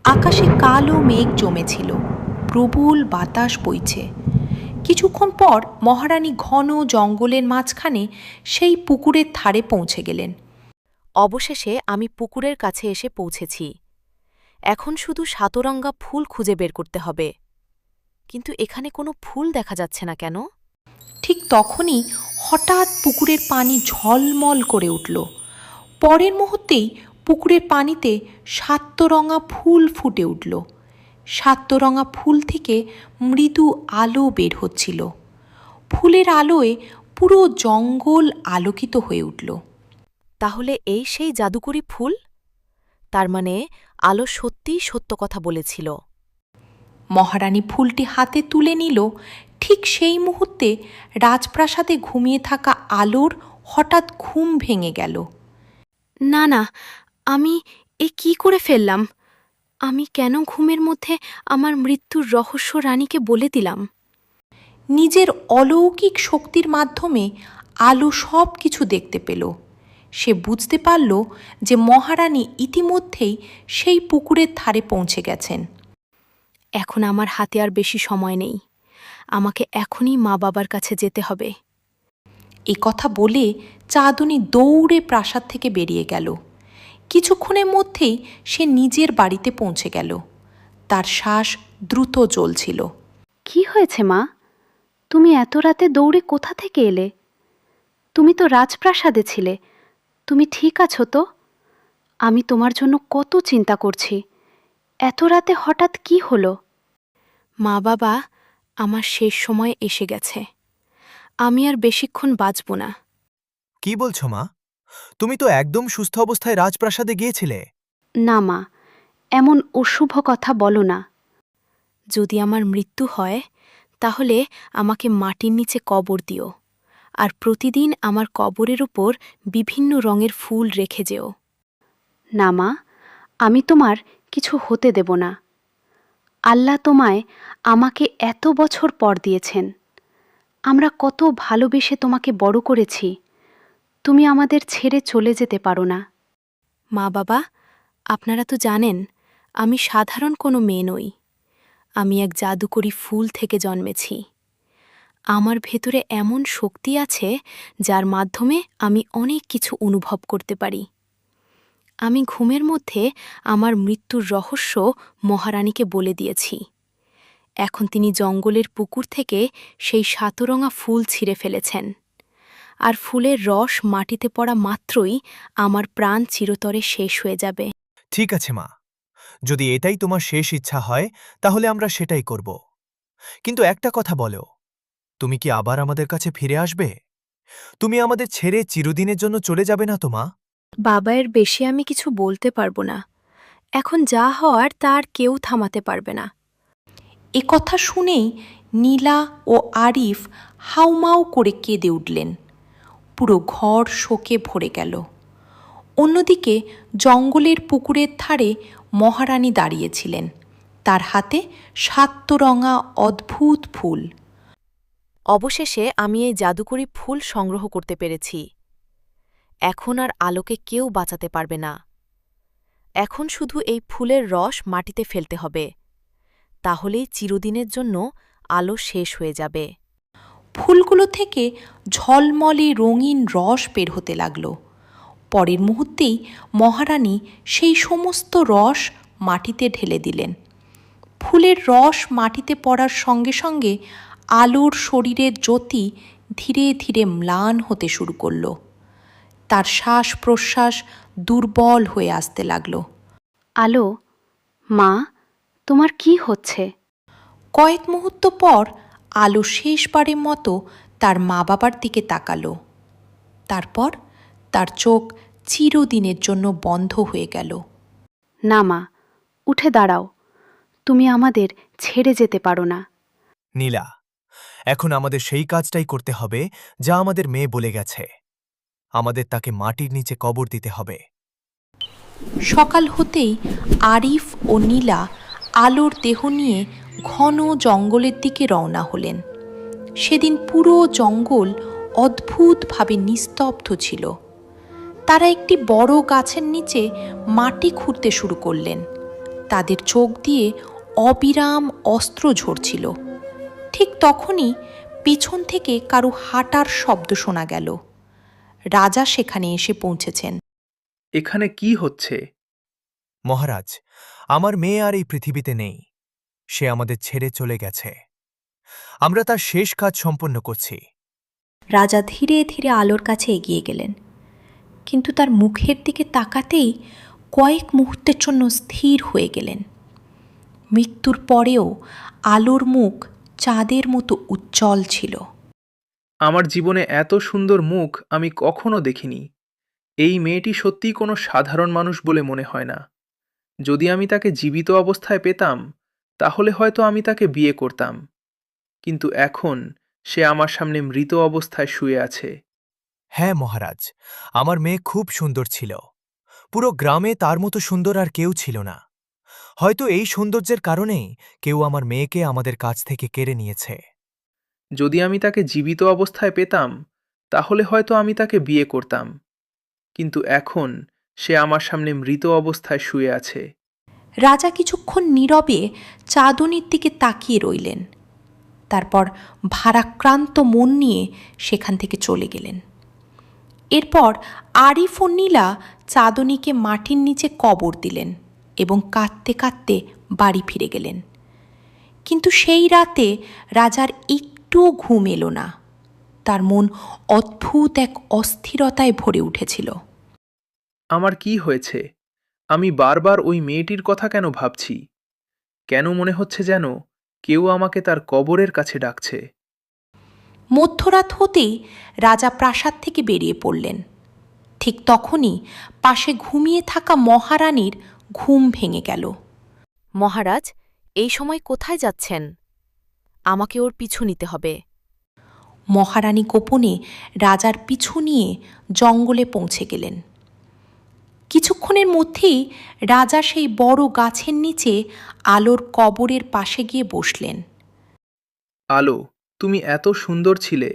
আকাশে কালো মেঘ জমেছিল, প্রবল বাতাস বইছে। কিছুক্ষণ পর মহারানী ঘন জঙ্গলের মাঝখানে সেই পুকুরের ধারে পৌঁছে গেলেন। অবশেষে আমি পুকুরের কাছে এসে পৌঁছেছি। এখন শুধু সাতরঙ্গা ফুল খুঁজে বের করতে হবে। কিন্তু এখানে কোনো ফুল দেখা যাচ্ছে না কেন? ঠিক তখনই হঠাৎ পুকুরের পানি ঝলমল করে উঠল। পরের মুহূর্তেই পুকুরের পানিতে সাতরঙা ফুল ফুটে উঠল। সাতরঙা ফুল থেকে মৃদু আলো বের হচ্ছিল। ফুলের আলোয় পুরো জঙ্গল আলোকিত হয়ে উঠল। তাহলে এই সেই জাদুকরি ফুল? তার মানে আলো সত্যিই সত্য কথা বলেছিল। মহারানী ফুলটি হাতে তুলে নিল। ঠিক সেই মুহূর্তে রাজপ্রাসাদে ঘুমিয়ে থাকা আলোর হঠাৎ ঘুম ভেঙে গেল। না না, আমি কি করে ফেললাম? আমি কেন ঘুমের মধ্যে আমার মৃত্যুর রহস্য রানীকে বলে দিলাম? নিজের অলৌকিক শক্তির মাধ্যমে আলো সব কিছু দেখতে পেল। সে বুঝতে পারল যে মহারানী ইতিমধ্যেই সেই পুকুরের ধারে পৌঁছে গেছেন। এখন আমার হাতে আর বেশি সময় নেই। আমাকে এখনই মা বাবার কাছে যেতে হবে। এ কথা বলে চাঁদনী দৌড়ে প্রাসাদ থেকে বেরিয়ে গেল। কিছুক্ষণের মধ্যেই সে নিজের বাড়িতে পৌঁছে গেল। তার শ্বাস দ্রুত জ্বলছিল। কি হয়েছে মা? তুমি এত রাতে দৌড়ে কোথা থেকে এলে? তুমি তো রাজপ্রাসাদে ছিলে। তুমি ঠিক আছো তো? আমি তোমার জন্য কত চিন্তা করছি। এত রাতে হঠাৎ কি হলো? মা বাবা, আমার শেষ সময় এসে গেছে। আমি আর বেশিক্ষণ বাঁচব না। কি বলছো মা? তুমি তো একদম সুস্থ অবস্থায় রাজপ্রাসাদে গিয়েছিলে। না মা, এমন অশুভ কথা বলো না। যদি আমার মৃত্যু হয় তাহলে আমাকে মাটির নিচে কবর দিও, আর প্রতিদিন আমার কবরের উপর বিভিন্ন রঙের ফুল রেখে যেও। না মা, আমি তোমার কিছু হতে দেব না। আল্লাহ তোমায় আমাকে এত বছর পর দিয়েছেন। আমরা কত ভালোবেসে তোমাকে বড় করেছি। তুমি আমাদের ছেড়ে চলে যেতে পারো না। মা বাবা, আপনারা তো জানেন আমি সাধারণ কোনো মেয়ে নই। আমি এক জাদুকরি ফুল থেকে জন্মেছি। আমার ভেতরে এমন শক্তি আছে যার মাধ্যমে আমি অনেক কিছু অনুভব করতে পারি। আমি ঘুমের মধ্যে আমার মৃত্যুর রহস্য মহারানীকে বলে দিয়েছি। এখন তিনি জঙ্গলের পুকুর থেকে সেই সাতরঙা ফুল ছিঁড়ে ফেলেছেন, আর ফুলের রস মাটিতে পড়া মাত্রই আমার প্রাণ চিরতরে শেষ হয়ে যাবে। ঠিক আছে মা, যদি এটাই তোমার শেষ ইচ্ছা হয় তাহলে আমরা সেটাই করব। কিন্তু একটা কথা বলো, তুমি কি আবার আমাদের কাছে ফিরে আসবে? তুমি আমাদের ছেড়ে চিরদিনের জন্য চলে যাবে না তো মা? বাবায়ের বেশি আমি কিছু বলতে পারবো না। এখন যা হওয়ার তার কেউ থামাতে পারবে না। এ কথা শুনেই নীলা ও আরিফ হাউমাউ করে কেঁদে উঠলেন। পুরো ঘর শোকে ভরে গেল। অন্যদিকে জঙ্গলের পুকুরের ধারে মহারানী দাঁড়িয়েছিলেন। তার হাতে সাতরঙা অদ্ভুত ফুল। অবশেষে আমি এই জাদুকরি ফুল সংগ্রহ করতে পেরেছি। এখন আর আলোকে কেউ বাঁচাতে পারবে না। এখন শুধু এই ফুলের রস মাটিতে ফেলতে হবে। তাহলেই চিরদিনের জন্য আলো শেষ হয়ে যাবে। ফুলগুলো থেকে ঝলমলে রঙিন রস বের হতে লাগল। পরের মুহূর্তেই মহারানী সেই সমস্ত রস মাটিতে ঢেলে দিলেন। ফুলের রস মাটিতে পড়ার সঙ্গে সঙ্গে আলোর শরীরের জ্যোতি ধীরে ধীরে ম্লান হতে শুরু করল। তার শ্বাস প্রশ্বাস দুর্বল হয়ে আসতে লাগল। আলো, মা, তোমার কি হচ্ছে? কয়েক মুহূর্ত পর আলো শেষবারের মতো তার মা বাবার দিকে তাকালো। তারপর তার চোখ চিরদিনের জন্য বন্ধ হয়ে গেল। না মা, উঠে দাঁড়াও। তুমি আমাদের ছেড়ে যেতে পারো না। নীলা, এখন আমাদের সেই কাজটাই করতে হবে যা আমাদের মেয়ে বলে গেছে। আমাদের তাকে মাটির নিচে কবর দিতে হবে। সকাল হতেই আরিফ ও নীলা আলোর দেহ নিয়ে ঘন জঙ্গলের দিকে রওনা হলেন। সেদিন পুরো জঙ্গল অদ্ভুতভাবে নিস্তব্ধ ছিল। তারা একটি বড় গাছের নিচে মাটি খুঁড়তে শুরু করলেন। তাদের চোখ দিয়ে অবিরাম অস্ত্র ঝরছিল। ঠিক তখনই পিছন থেকে কারো হাঁটার শব্দ শোনা গেল। রাজা সেখানে এসে পৌঁছেছেন। এখানে কি হচ্ছে? মহারাজ, আমার মেয়ে আর এই পৃথিবীতে নেই। সে আমাদের ছেড়ে চলে গেছে। আমরা তার শেষ কাজ সম্পন্ন করছি। রাজা ধীরে ধীরে আলোর কাছে এগিয়ে গেলেন, কিন্তু তার মুখের দিকে তাকাতেই কয়েক মুহূর্তের জন্য স্থির হয়ে গেলেন। মৃত্যুর পরেও আলোর মুখ চাঁদের মতো উজ্জ্বল ছিল। আমার জীবনে এত সুন্দর মুখ আমি কখনো দেখিনি। এই মেয়েটি সত্যিই কোনো সাধারণ মানুষ বলে মনে হয় না। যদি আমি তাকে জীবিত অবস্থায় পেতাম তাহলে হয়তো আমি তাকে বিয়ে করতাম, কিন্তু এখন সে আমার সামনে মৃত অবস্থায় শুয়ে আছে। হ্যাঁ মহারাজ, আমার মেয়ে খুব সুন্দর ছিল। পুরো গ্রামে তার মতো সুন্দর আর কেউ ছিল না। হয়তো এই সৌন্দর্যের কারণেই কেউ আমার মেয়েকে আমাদের কাছ থেকে কেড়ে নিয়েছে। যদি আমি তাকে জীবিত অবস্থায় পেতাম তাহলে হয়তো আমি তাকে বিয়ে করতাম, কিন্তু এখন সে আমার সামনে মৃত অবস্থায় শুয়ে আছে। রাজা কিছুক্ষণ নীরবে চাঁদনীর দিকে তাকিয়ে রইলেন। তারপর ভারাক্রান্ত মন নিয়ে সেখান থেকে চলে গেলেন। এরপর আরিফ ও নীলা চাঁদনীকে মাটির নিচে কবর দিলেন এবং কাঁদতে কাঁদতে বাড়ি ফিরে গেলেন। কিন্তু সেই রাতে রাজার একটুও ঘুম এলো না। তার মন অদ্ভুত এক অস্থিরতায় ভরে উঠেছিল। আমার কি হয়েছে? আমি বারবার ওই মেয়েটির কথা কেন ভাবছি? কেন মনে হচ্ছে যেন কেউ আমাকে তার কবরের কাছে ডাকছে? মধ্যরাত হতেই রাজা প্রাসাদ থেকে বেরিয়ে পড়লেন। ঠিক তখনই পাশে ঘুমিয়ে থাকা মহারানীর ঘুম ভেঙে গেল। মহারাজ, এই সময় কোথায় যাচ্ছেন? আমাকে ওর পিছু নিতে হবে। মহারানী গোপনে রাজার পিছু নিয়ে জঙ্গলে পৌঁছে গেলেন। কিছুক্ষণের মধ্যেই রাজা সেই বড় গাছের নিচে আলোর কবরের পাশে গিয়ে বসলেন। আলো, তুমি এত সুন্দর ছিলে,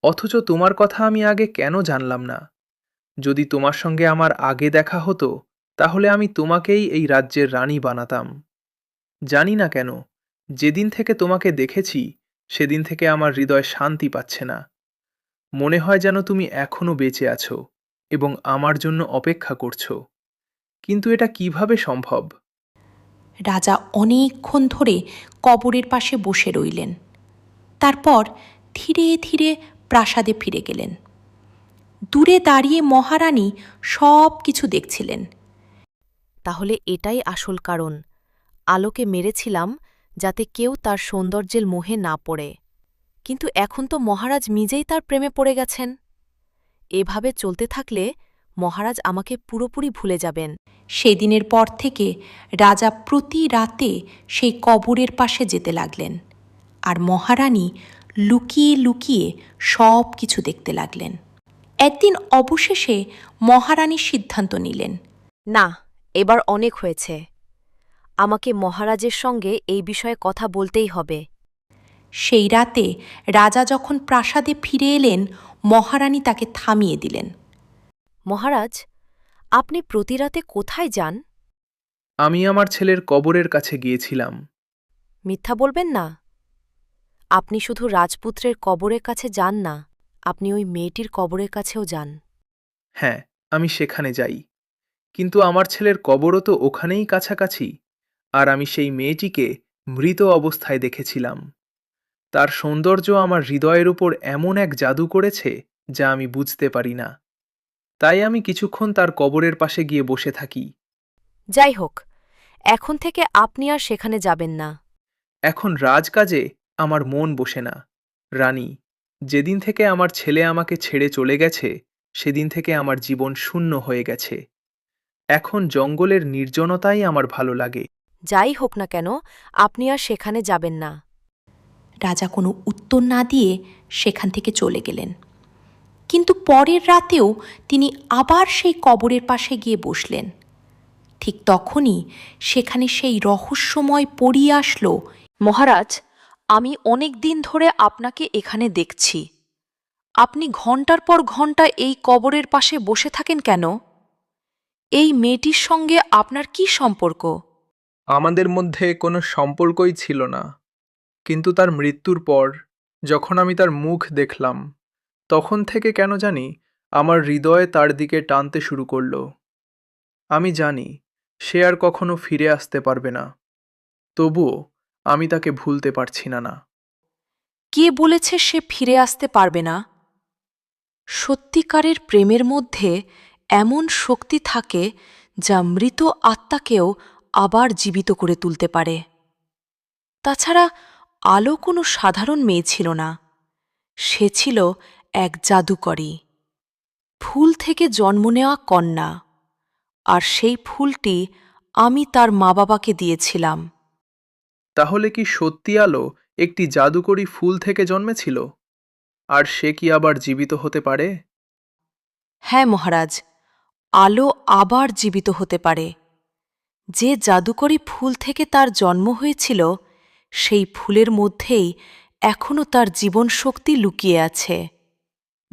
অথচ তোমার কথা আমি আগে কেন জানলাম না? যদি তোমার সঙ্গে আমার আগে দেখা হতো তাহলে আমি তোমাকেই এই রাজ্যের রানী বানাতাম। জানি না কেন, যেদিন থেকে তোমাকে দেখেছি সেদিন থেকে আমার হৃদয় শান্তি পাচ্ছে না। মনে হয় যেন তুমি এখনো বেঁচে আছো এবং আমার জন্য অপেক্ষা করছো। কিন্তু এটা কিভাবে সম্ভব? রাজা অনেকক্ষণ ধরে কবরের পাশে বসে রইলেন। তারপর ধীরে ধীরে প্রাসাদে ফিরে গেলেন। দূরে দাঁড়িয়ে মহারানী সব কিছু দেখছিলেন। তাহলে এটাই আসল কারণ। আলোকে মেরেছিলাম যাতে কেউ তার সৌন্দর্যের মোহে না পড়ে। কিন্তু এখন তো মহারাজ নিজেই তার প্রেমে পড়ে গেছেন। এভাবে চলতে থাকলে মহারাজ আমাকে পুরোপুরি ভুলে যাবেন। সেদিনের পর থেকে রাজা প্রতি রাতে সেই কবরের পাশে যেতে লাগলেন, আর মহারানী লুকিয়ে লুকিয়ে সব কিছু দেখতে লাগলেন। একদিন অবশেষে মহারানী সিদ্ধান্ত নিলেন। না, এবার অনেক হয়েছে। আমাকে মহারাজের সঙ্গে এই বিষয়ে কথা বলতেই হবে। সেই রাতে রাজা যখন প্রাসাদে ফিরে এলেন, মহারানী তাকে থামিয়ে দিলেন। মহারাজ, আপনি প্রতি রাতে কোথায় যান? আমি আমার ছেলের কবরের কাছে গিয়েছিলাম। মিথ্যা বলবেন না। আপনি শুধু রাজপুত্রের কবরের কাছে যান না, আপনি ওই মেয়েটির কবরের কাছেও যান। হ্যাঁ, আমি সেখানে যাই, কিন্তু আমার ছেলের কবরও তো ওখানেই কাছাকাছি, আর আমি সেই মেয়েটিকে মৃত অবস্থায় দেখেছিলাম। তার সৌন্দর্য আমার হৃদয়ের উপর এমন এক জাদু করেছে যা আমি বুঝতে পারি না। তাই আমি কিছুক্ষণ তার কবরের পাশে গিয়ে বসে থাকি। যাই হোক, এখন থেকে আপনি আর সেখানে যাবেন না। এখন রাজকাজে আমার মন বসে না। রানী, যেদিন থেকে আমার ছেলে আমাকে ছেড়ে চলে গেছে, সেদিন থেকে আমার জীবন শূন্য হয়ে গেছে। এখন জঙ্গলের নির্জনতাই আমার ভালো লাগে। যাই হোক না কেন, আপনি আর সেখানে যাবেন না। রাজা কোনো উত্তর না দিয়ে সেখান থেকে চলে গেলেন। কিন্তু পরের রাতেও তিনি আবার সেই কবরের পাশে গিয়ে বসলেন। ঠিক তখনই সেখানে সেই রহস্যময় পরী আসলো। মহারাজ, আমি অনেক দিন ধরে আপনাকে এখানে দেখছি। আপনি ঘন্টার পর ঘন্টা এই কবরের পাশে বসে থাকেন কেন? এই মেয়েটির সঙ্গে আপনার কি সম্পর্ক? আমাদের মধ্যে কোনো সম্পর্কই ছিল না, কিন্তু তার মৃত্যুর পর যখন আমি তার মুখ দেখলাম, তখন থেকে কেন জানি আমার হৃদয়ে তার দিকে টানতে শুরু করলো। আমি জানি সে আর কখনো ফিরে আসতে পারবে না, তবুও আমি তাকে ভুলতে পারছি না। কে বলেছে সে ফিরে আসতে পারবে না? সত্যিকারের প্রেমের মধ্যে এমন শক্তি থাকে যা মৃত আত্মাকেও আবার জীবিত করে তুলতে পারে। তাছাড়া আলো কোনো সাধারণ মেয়ে ছিল না, সে ছিল এক জাদুকরী, ফুল থেকে জন্ম নেওয়া কন্যা, আর সেই ফুলটি আমি তার মা বাবাকে দিয়েছিলাম। তাহলে কি সত্যি আলো একটি জাদুকরী ফুল থেকে জন্মেছিল? আর সে কি আবার জীবিত হতে পারে? হ্যাঁ মহারাজ, আলো আবার জীবিত হতে পারে। যে জাদুকরী ফুল থেকে তার জন্ম হয়েছিল, সেই ফুলের মধ্যেই এখনও তার জীবন শক্তি লুকিয়ে আছে।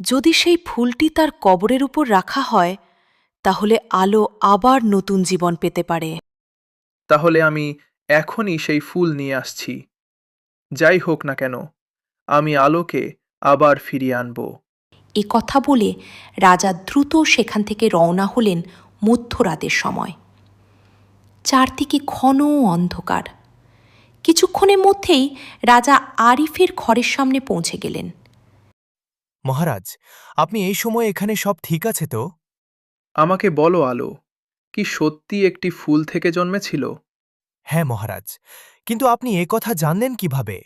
যদি সেই ফুলটি তার কবরের উপর রাখা হয়, তাহলে আলো আবার নতুন জীবন পেতে পারে। তাহলে আমি এখনই সেই ফুল নিয়ে আসছি। যাই হোক না কেন, আমি আলোকে আবার ফিরিয়ে আনব। এ কথা বলে রাজা দ্রুত সেখান থেকে রওনা হলেন মধ্যরাতের সময়। চারদিকে ঘন অন্ধকার। কিছুক্ষণের মধ্যেই রাজা আরিফের ঘরের সামনে পৌঁছে গেলেন। মহারাজ, আপনি এই সময় এখানে সব ঠিক আছে তো? আমাকে বলো আলো, কি সত্যি একটি ফুল থেকে জন্মেছিল? হ্যাঁ মহারাজ, কিন্তু আপনি এ কথা জানলেন কিভাবে?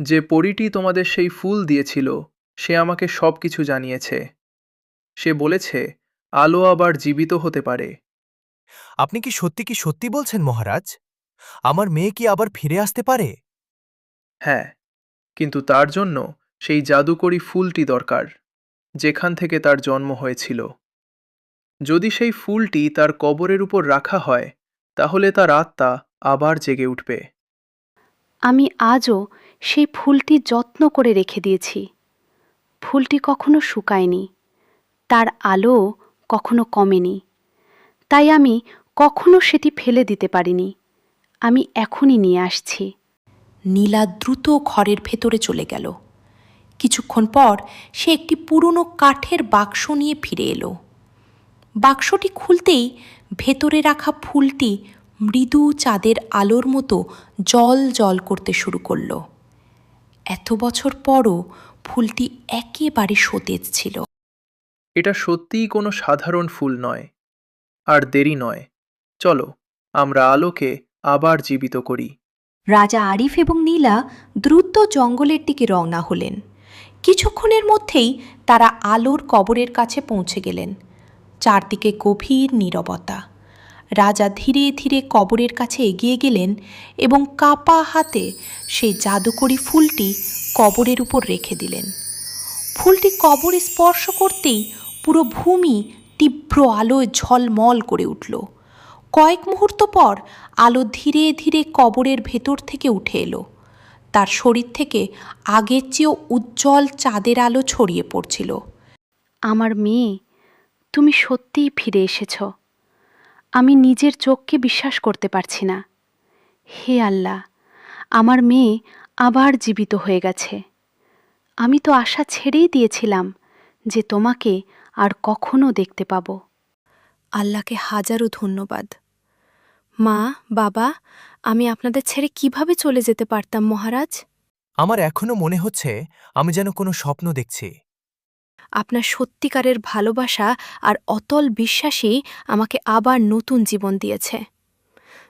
যে পরীটি তোমাদের সেই ফুল দিয়েছিল, সে আমাকে সব কিছু জানিয়েছে। সে বলেছে আলো আবার জীবিত হতে পারে। আপনি কি সত্যি বলছেন মহারাজ? আমার মেয়ে কি আবার ফিরে আসতে পারে? হ্যাঁ, কিন্তু তার জন্য সেই জাদুকরী ফুলটি দরকার, যেখান থেকে তার জন্ম হয়েছিল। যদি সেই ফুলটি তার কবরের উপর রাখা হয়, তাহলে তার আত্মা আবার জেগে উঠবে। আমি আজও সেই ফুলটি যত্ন করে রেখে দিয়েছি। ফুলটি কখনো শুকায়নি, তার আলো কখনো কমেনি, তাই আমি কখনো সেটি ফেলে দিতে পারিনি। আমি এখনই নিয়ে আসছি। নীলা দ্রুত ঘরের ভেতরে চলে গেল। কিছুক্ষণ পর সে একটি পুরনো কাঠের বাক্স নিয়ে ফিরে এলো। বাক্সটি খুলতেই ভেতরে রাখা ফুলটি মৃদু চাঁদের আলোর মতো জল জল করতে শুরু করল। এত বছর পরও ফুলটি একেবারে সতেজ ছিল। এটা সত্যিই কোনো সাধারণ ফুল নয়। আর দেরি নয়, চলো আমরা আলোকে আবার জীবিত করি। রাজা আরিফ এবং নীলা দ্রুত জঙ্গলের দিকে রওনা হলেন। কিছুক্ষণের মধ্যেই তারা আলোর কবরের কাছে পৌঁছে গেলেন। চারদিকে গভীর নীরবতা। রাজা ধীরে ধীরে কবরের কাছে এগিয়ে গেলেন এবং কাপা হাতে সেই জাদুকরী ফুলটি কবরের উপর রেখে দিলেন। ফুলটি কবরে স্পর্শ করতেই পুরো ভূমি তীব্র আলোয় ঝলমল করে উঠল। কয়েক মুহূর্ত পর আলো ধীরে ধীরে কবরের ভেতর থেকে উঠে এলো। তার শরীর থেকে আগের চেয়েও উজ্জ্বল চাঁদের আলো ছড়িয়ে পড়ছিল। আমার মেয়ে, তুমি সত্যিই ফিরে এসেছ। আমি নিজের চোখকে বিশ্বাস করতে পারছি না। হে আল্লাহ, আমার মেয়ে আবার জীবিত হয়ে গেছে। আমি তো আশা ছেড়েই দিয়েছিলাম যে তোমাকে আর কখনো দেখতে পাব। আল্লাহকে হাজারো ধন্যবাদ। মা, বাবা, আমি আপনাদের ছেড়ে কিভাবে চলে যেতে পারতাম মহারাজ? আমার এখনো মনে হচ্ছে আমি যেন কোনো স্বপ্ন দেখছি। আপনার সত্যিকারের ভালোবাসা আর অতল বিশ্বাসই আমাকে আবার নতুন জীবন দিয়েছে।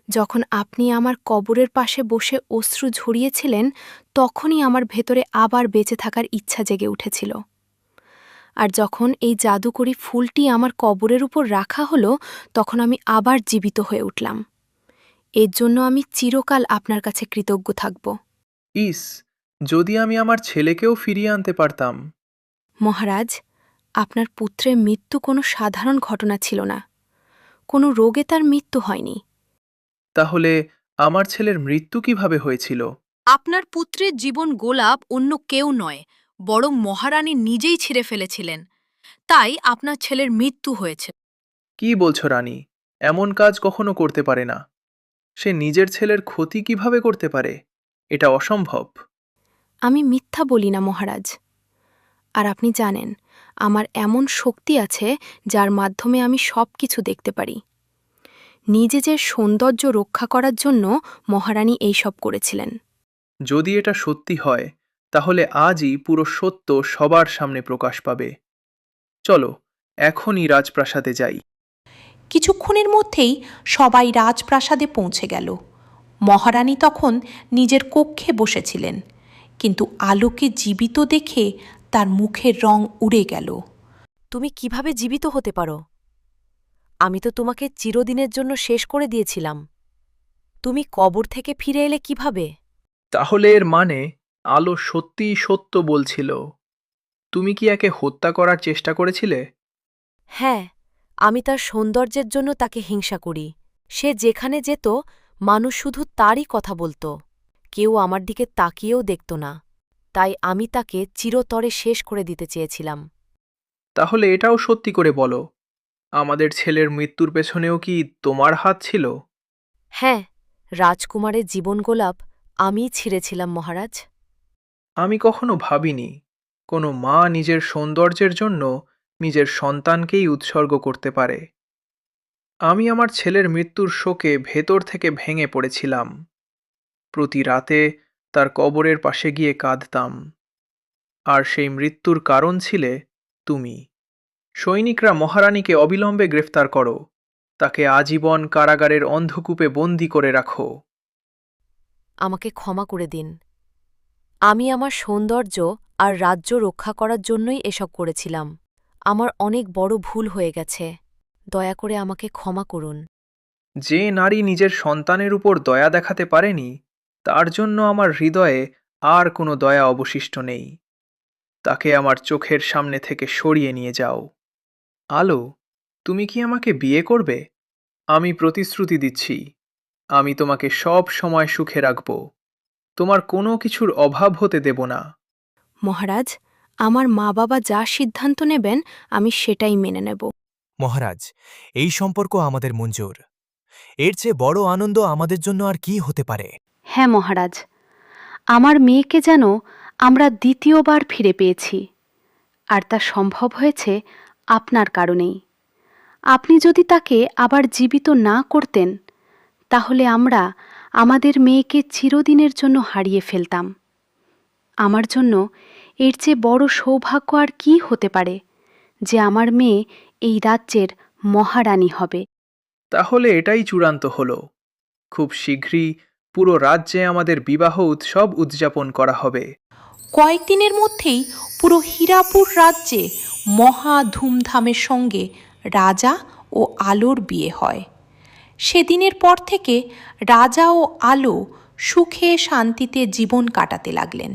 যখন আপনি আমার কবরের পাশে বসে অশ্রু ঝরিয়েছিলেন, তখনই আমার ভেতরে আবার বেঁচে থাকার ইচ্ছা জেগে উঠেছিল। আর যখন এই জাদুকরি ফুলটি আমার কবরের উপর রাখা হলো, তখন আমি আবার জীবিত হয়ে উঠলাম। এর জন্য আমি চিরকাল আপনার কাছে কৃতজ্ঞ থাকব। ইস, যদি আমি আমার ছেলেকেও ফিরিয়ে আনতে পারতাম। মহারাজ, আপনার পুত্রের মৃত্যু কোনো সাধারণ ঘটনা ছিল না। কোনো রোগে তার মৃত্যু হয়নি। তাহলে আমার ছেলের মৃত্যু কিভাবে হয়েছিল? আপনার পুত্রের জীবন গোলাপ অন্য কেউ নয়, বরং মহারানী নিজেই ছিঁড়ে ফেলেছিলেন। তাই আপনার ছেলের মৃত্যু হয়েছে। কি বলছো রানী? এমন কাজ কখনো করতে পারে না। সে নিজের ছেলের ক্ষতি কিভাবে করতে পারে? এটা অসম্ভব। আমি মিথ্যা বলি না মহারাজ। আর আপনি জানেন, আমার এমন শক্তি আছে যার মাধ্যমে আমি সব কিছু দেখতে পারি। নিজেদের সৌন্দর্য রক্ষা করার জন্য মহারানী এইসব করেছিলেন। যদি এটা সত্যি হয়, তাহলে আজই পুরো সত্য সবার সামনে প্রকাশ পাবে। চলো, এখনই রাজপ্রাসাদে যাই। কিছুক্ষণের মধ্যেই সবাই রাজপ্রাসাদে পৌঁছে গেল। মহারানী তখন নিজের কক্ষে বসেছিলেন, কিন্তু আলোকে জীবিত দেখে তার মুখের রং উড়ে গেল। তুমি কিভাবে জীবিত হতে পারো? আমি তো তোমাকে চিরদিনের জন্য শেষ করে দিয়েছিলাম। তুমি কবর থেকে ফিরে এলে কিভাবে? তাহলে এর মানে আলো সত্যিই সত্য বলছিল। তুমি কি একে হত্যা করার চেষ্টা করেছিলে? হ্যাঁ, আমি তার সৌন্দর্যের জন্য তাকে হিংসা করি। সে যেখানে যেত, মানুষ শুধু তারই কথা বলত। কেউ আমার দিকে তাকিয়েও দেখত না। তাই আমি তাকে চিরতরে শেষ করে দিতে চেয়েছিলাম। তাহলে এটাও সত্যি করে বলো, আমাদের ছেলের মৃত্যুর পেছনেও কি তোমার হাত ছিল? হ্যাঁ, রাজকুমারের জীবন গোলাপ আমিই ছিঁড়েছিলাম মহারাজ। আমি কখনো ভাবিনি কোনো মা নিজের সৌন্দর্যের জন্য নিজের সন্তানকেই উৎসর্গ করতে পারে। আমি আমার ছেলের মৃত্যুর শোকে ভেতর থেকে ভেঙে পড়েছিলাম। প্রতি রাতে তার কবরের পাশে গিয়ে কাঁদতাম। আর সেই মৃত্যুর কারণ ছিলে তুমি। সৈনিকরা মহারানীকে অবিলম্বে গ্রেফতার করো। তাকে আজীবন কারাগারের অন্ধকূপে বন্দী করে রাখো। আমাকে ক্ষমা করে দিন। আমি আমার সৌন্দর্য আর রাজ্য রক্ষা করার জন্যই এসব করেছিলাম। আমার অনেক বড় ভুল হয়ে গেছে। দয়া করে আমাকে ক্ষমা করুন। যে নারী নিজের সন্তানের উপর দয়া দেখাতে পারেনি, তার জন্য আমার হৃদয়ে আর কোনো দয়া অবশিষ্ট নেই। তাকে আমার চোখের সামনে থেকে সরিয়ে নিয়ে যাও। আলো, তুমি কি আমাকে বিয়ে করবে? আমি প্রতিশ্রুতি দিচ্ছি, আমি তোমাকে সব সময় সুখে রাখব। তোমার কোনো কিছুর অভাব হতে দেব না। মহারাজ, আমার মা বাবা যা সিদ্ধান্ত নেবেন আমি সেটাই মেনে নেব। মহারাজ, এই সম্পর্ক আমাদের মঞ্জুর। এর চেয়ে বড় আনন্দ আমাদের জন্য আর কি হতে পারে? হ্যাঁ মহারাজ, আমার মেয়েকে যেন আমরা দ্বিতীয়বার ফিরে পেয়েছি। আর তা সম্ভব হয়েছে আপনার কারণেই। আপনি যদি তাকে আবার জীবিত না করতেন, তাহলে আমরা আমাদের মেয়েকে চিরদিনের জন্য হারিয়ে ফেলতাম। আমার জন্য এর চেয়ে বড় সৌভাগ্য আর কি হতে পারে যে আমার মেয়ে এই রাজ্যের মহারানী হবে। তাহলে এটাই চূড়ান্ত হলো। খুব শীঘ্রই পুরো রাজ্যে আমাদের বিবাহ উৎসব উদযাপন করা হবে। কয়েকদিনের মধ্যেই পুরো হীরাপুর রাজ্যে মহা ধুমধামের সঙ্গে রাজা ও আলোর বিয়ে হয়। সেদিনের পর থেকে রাজা ও আলো সুখে শান্তিতে জীবন কাটাতে লাগলেন।